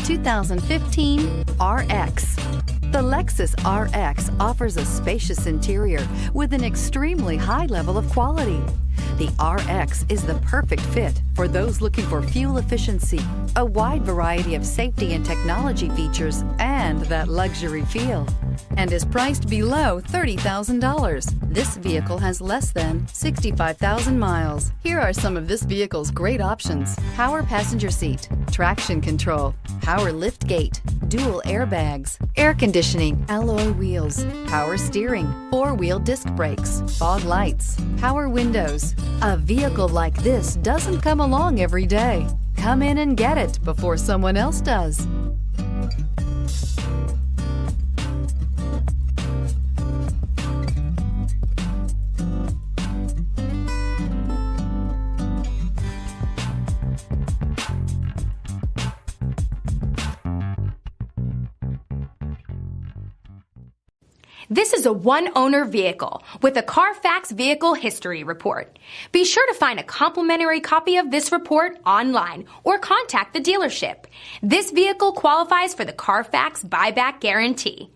2015 RX. The Lexus RX offers a spacious interior with an extremely high level of quality. The RX is the perfect fit for those looking for fuel efficiency, a wide variety of safety and technology features, and that luxury feel, and is priced below $30,000. This vehicle has less than 65,000 miles. Here are some of this vehicle's great options: power passenger seat, traction control, power lift gate, dual airbags, air conditioning, alloy wheels, power steering, four-wheel disc brakes, fog lights, power windows. A vehicle like this doesn't come along every day. Come in and get it before someone else does. This is a one-owner vehicle with a Carfax Vehicle History Report. Be sure to find a complimentary copy of this report online or contact the dealership. This vehicle qualifies for the Carfax Buyback Guarantee.